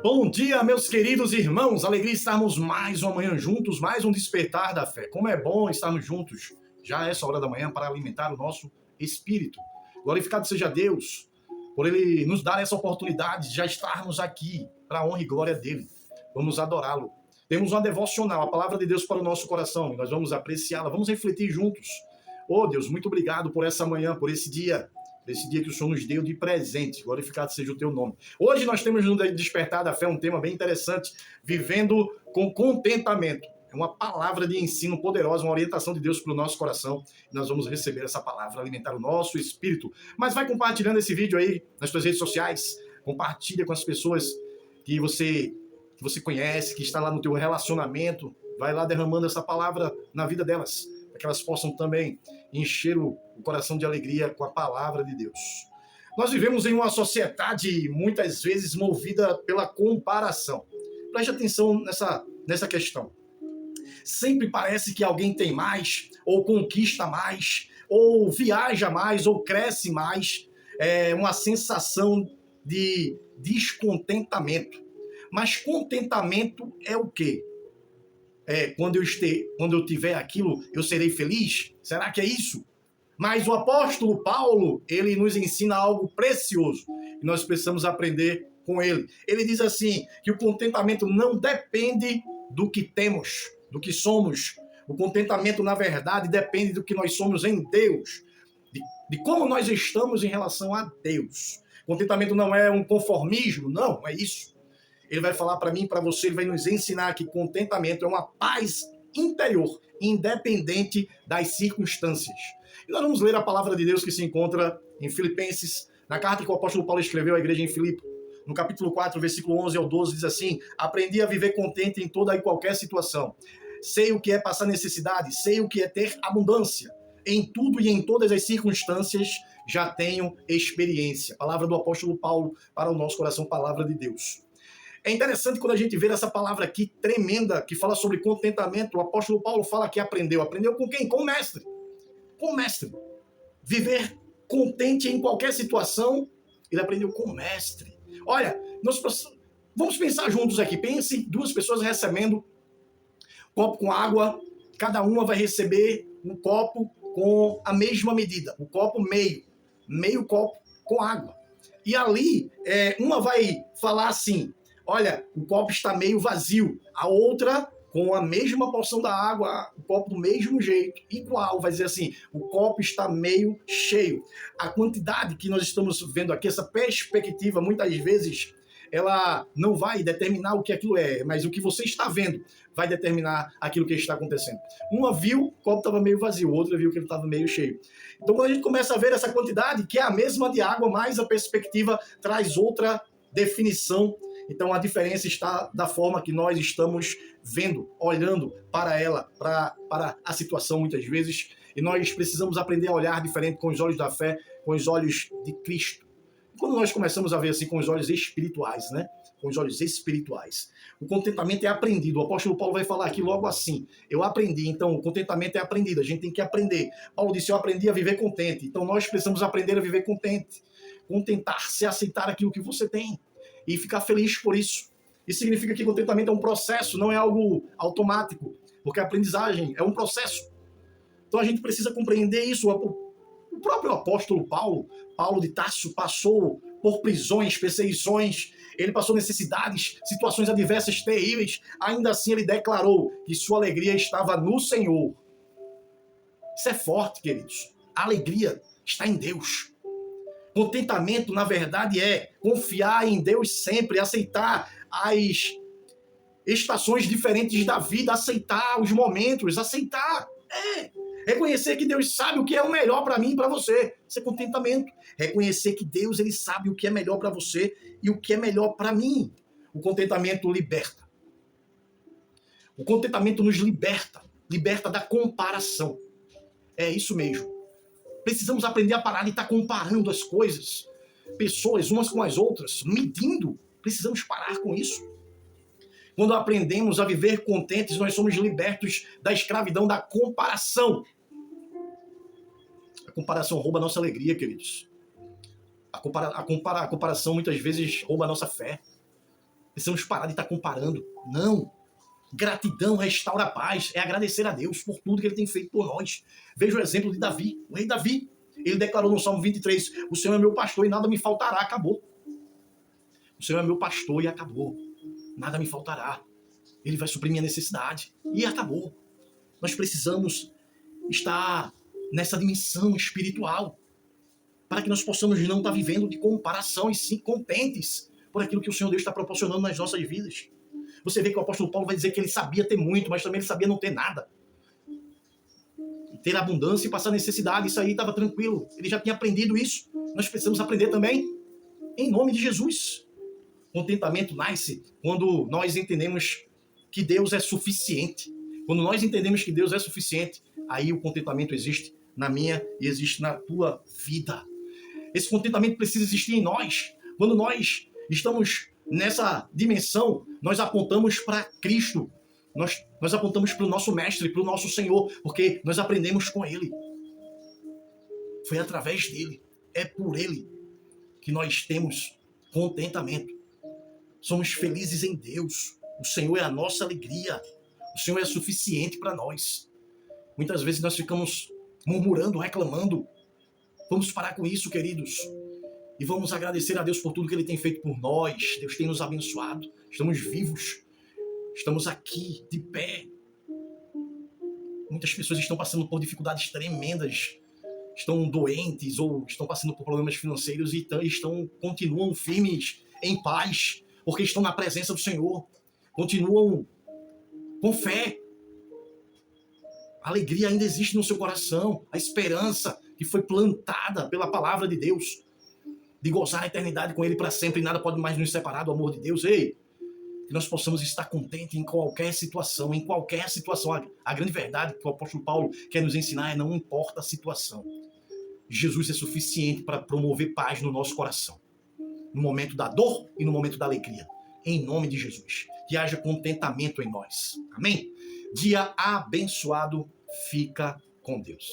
Bom dia, meus queridos irmãos. Alegria estarmos mais uma manhã juntos, mais um despertar da fé. Como é bom estarmos juntos já a essa hora da manhã para alimentar o nosso espírito. Glorificado seja Deus por Ele nos dar essa oportunidade de já estarmos aqui para a honra e glória dEle. Vamos adorá-lo. Temos uma devocional, a palavra de Deus para o nosso coração, e nós vamos apreciá-la, vamos refletir juntos. Oh Deus, muito obrigado por essa manhã, por esse dia que o Senhor nos deu de presente. Glorificado seja o teu nome. Hoje nós temos no Despertar da Fé um tema bem interessante, vivendo com contentamento. É uma palavra de ensino poderosa, uma orientação de Deus para o nosso coração. E nós vamos receber essa palavra, alimentar o nosso espírito. Mas vai compartilhando esse vídeo aí nas suas redes sociais. Compartilha com as pessoas que você conhece, que está lá no teu relacionamento. Vai lá derramando essa palavra na vida delas, para que elas possam também encher o coração de alegria com a palavra de Deus. Nós vivemos em uma sociedade muitas vezes movida pela comparação. Preste atenção nessa questão. Sempre parece que alguém tem mais, ou conquista mais, ou viaja mais, ou cresce mais. É uma sensação de descontentamento. Mas contentamento é o quê? Quando eu tiver aquilo, eu serei feliz? Será que é isso? Mas o apóstolo Paulo, ele nos ensina algo precioso e nós precisamos aprender com ele. Ele diz assim, que o contentamento não depende do que temos, do que somos. O contentamento, na verdade, depende do que nós somos em Deus, de como nós estamos em relação a Deus. Contentamento não é um conformismo, não é isso. Ele vai falar para mim e para você, ele vai nos ensinar que contentamento é uma paz interior, independente das circunstâncias. E nós vamos ler a palavra de Deus que se encontra em Filipenses, na carta que o apóstolo Paulo escreveu à igreja em Filipe. No capítulo 4, versículo 11 ao 12, diz assim: aprendi a viver contente em toda e qualquer situação. Sei o que é passar necessidade, sei o que é ter abundância. Em tudo e em todas as circunstâncias já tenho experiência. Palavra do apóstolo Paulo para o nosso coração, palavra de Deus. É interessante quando a gente vê essa palavra aqui tremenda, que fala sobre contentamento. O apóstolo Paulo fala que aprendeu. Aprendeu com quem? Com o mestre. Com o mestre. Viver contente em qualquer situação, ele aprendeu com o mestre. Olha, vamos pensar juntos aqui. Pense duas pessoas recebendo um copo com água. Cada uma vai receber um copo com a mesma medida. O copo meio copo com água. E ali, uma vai falar assim: olha, o copo está meio vazio. A outra, com a mesma porção da água, o copo do mesmo jeito, igual, vai dizer assim, o copo está meio cheio. A quantidade que nós estamos vendo aqui, essa perspectiva, muitas vezes, ela não vai determinar o que aquilo é, mas o que você está vendo vai determinar aquilo que está acontecendo. Uma viu, o copo estava meio vazio, outra viu que ele estava meio cheio. Então, quando a gente começa a ver essa quantidade, que é a mesma de água, mas a perspectiva traz outra definição. Então a diferença está da forma que nós estamos vendo, olhando para ela, para a situação muitas vezes. E nós precisamos aprender a olhar diferente com os olhos da fé, com os olhos de Cristo. Quando nós começamos a ver assim com os olhos espirituais, né? Com os olhos espirituais. O contentamento é aprendido. O apóstolo Paulo vai falar aqui logo assim: eu aprendi. Então o contentamento é aprendido. A gente tem que aprender. Paulo disse: eu aprendi a viver contente. Então nós precisamos aprender a viver contente. Contentar-se, aceitar aquilo que você tem e ficar feliz por isso. Isso significa que contentamento é um processo, não é algo automático, porque a aprendizagem é um processo. Então a gente precisa compreender isso. O próprio apóstolo Paulo de Tarso, passou por prisões, perseguições, ele passou necessidades, situações adversas terríveis. Ainda assim ele declarou que sua alegria estava no Senhor. Isso é forte, queridos. A alegria está em Deus. Contentamento, na verdade, é confiar em Deus sempre, aceitar as estações diferentes da vida, aceitar os momentos, aceitar. Reconhecer que Deus sabe o que é o melhor para mim e para você. Isso é contentamento. Reconhecer que Deus, ele sabe o que é melhor para você e o que é melhor para mim. O contentamento liberta. O contentamento nos liberta. Liberta da comparação. É isso mesmo. Precisamos aprender a parar de estar comparando as coisas, pessoas umas com as outras, medindo. Precisamos parar com isso. Quando aprendemos a viver contentes, nós somos libertos da escravidão da comparação. A comparação rouba a nossa alegria, queridos. A comparação muitas vezes rouba a nossa fé. Precisamos parar de estar comparando. Não. Gratidão restaura a paz. É agradecer a Deus por tudo que ele tem feito por nós. Veja o exemplo de Davi, o rei Davi. Ele declarou no Salmo 23, o Senhor é meu pastor e nada me faltará. Acabou. O Senhor é meu pastor e acabou. Nada me faltará. Ele vai suprir minha necessidade. E acabou. Nós precisamos estar nessa dimensão espiritual para que nós possamos não estar vivendo de comparação e sim contentes por aquilo que o Senhor Deus está proporcionando nas nossas vidas. Você vê que o apóstolo Paulo vai dizer que ele sabia ter muito, mas também ele sabia não ter nada. Ter abundância e passar necessidade, isso aí estava tranquilo. Ele já tinha aprendido isso. Nós precisamos aprender também, em nome de Jesus. Contentamento nasce quando nós entendemos que Deus é suficiente. Quando nós entendemos que Deus é suficiente, aí o contentamento existe na minha e existe na tua vida. Esse contentamento precisa existir em nós. Quando nós estamos nessa dimensão, nós apontamos para Cristo. Nós apontamos para o nosso Mestre, para o nosso Senhor, porque nós aprendemos com Ele. Foi através dele, é por Ele que nós temos contentamento. Somos felizes em Deus. O Senhor é a nossa alegria. O Senhor é suficiente para nós. Muitas vezes nós ficamos murmurando, reclamando. Vamos parar com isso, queridos. E vamos agradecer a Deus por tudo que Ele tem feito por nós. Deus tem nos abençoado. Estamos vivos. Estamos aqui, de pé. Muitas pessoas estão passando por dificuldades tremendas. Estão doentes ou estão passando por problemas financeiros e continuam firmes, em paz, porque estão na presença do Senhor. Continuam com fé. A alegria ainda existe no seu coração. A esperança que foi plantada pela palavra de Deus. De gozar a eternidade com Ele para sempre e nada pode mais nos separar do amor de Deus. Ei, que nós possamos estar contentes em qualquer situação. Em qualquer situação. A grande verdade que o apóstolo Paulo quer nos ensinar é não importa a situação. Jesus é suficiente para promover paz no nosso coração. No momento da dor e no momento da alegria. Em nome de Jesus. Que haja contentamento em nós. Amém? Dia abençoado. Fica com Deus.